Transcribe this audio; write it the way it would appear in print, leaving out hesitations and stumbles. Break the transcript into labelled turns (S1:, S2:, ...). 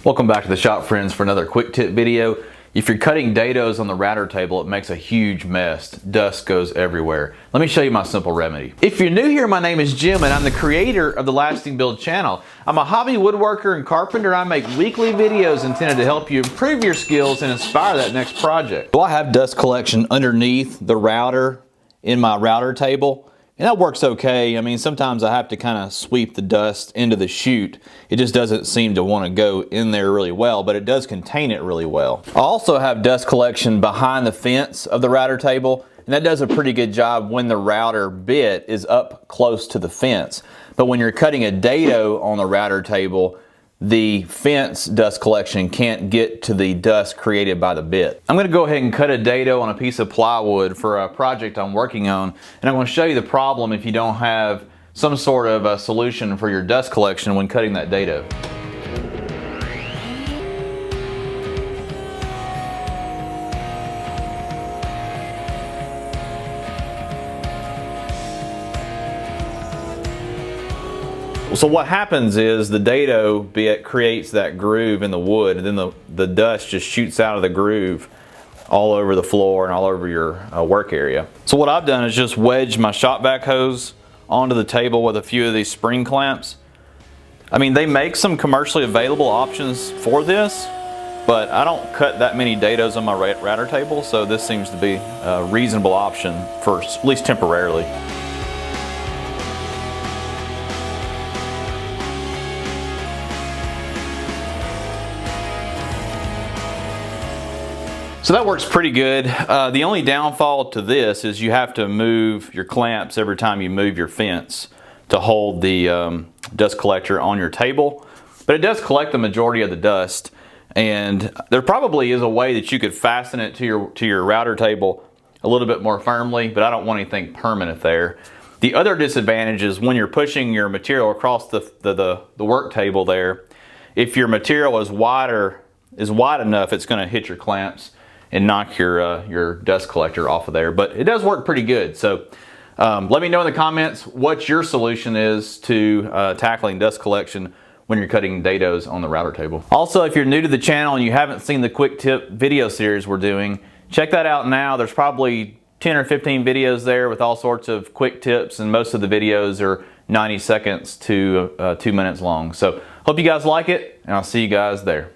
S1: Welcome back to the shop, friends, for another quick tip video. If you're cutting dados on the router table, it makes a huge mess. Dust goes everywhere. Let me show you my simple remedy. If you're new here, my name is Jim and I'm the creator of the Lasting Build channel. I'm a hobby woodworker and carpenter. I make weekly videos intended to help you improve your skills and inspire that next project. So I have dust collection underneath the router in my router table. And that works okay. I mean, sometimes I have to kind of sweep the dust into the chute. It just doesn't seem to want to go in there really well, but it does contain it really well. I also have dust collection behind the fence of the router table, and that does a pretty good job when the router bit is up close to the fence. But when you're cutting a dado on the router table, the fence dust collection can't get to the dust created by the bit. I'm going to go ahead and cut a dado on a piece of plywood for a project I'm working on, and I'm going to show you the problem if you don't have some sort of a solution for your dust collection when cutting that dado. So what happens is the dado bit creates that groove in the wood, and then the dust just shoots out of the groove all over the floor and all over your work area. So what I've done is just wedge my shop vac hose onto the table with a few of these spring clamps. I mean, they make some commercially available options for this, but I don't cut that many dados on my router table, so this seems to be a reasonable option for at least temporarily. So that works pretty good. The only downfall to this is you have to move your clamps every time you move your fence to hold the dust collector on your table. But it does collect the majority of the dust, and there probably is a way that you could fasten it to your router table a little bit more firmly, but I don't want anything permanent there. The other disadvantage is when you're pushing your material across the work table there, if your material is wide enough, it's going to hit your clamps and knock your dust collector off of there. But it does work pretty good. So let me know in the comments what your solution is to tackling dust collection when you're cutting dados on the router table. Also, if you're new to the channel and you haven't seen the quick tip video series we're doing, check that out now. There's probably 10 or 15 videos there with all sorts of quick tips, and most of the videos are 90 seconds to 2 minutes long. So hope you guys like it, and I'll see you guys there.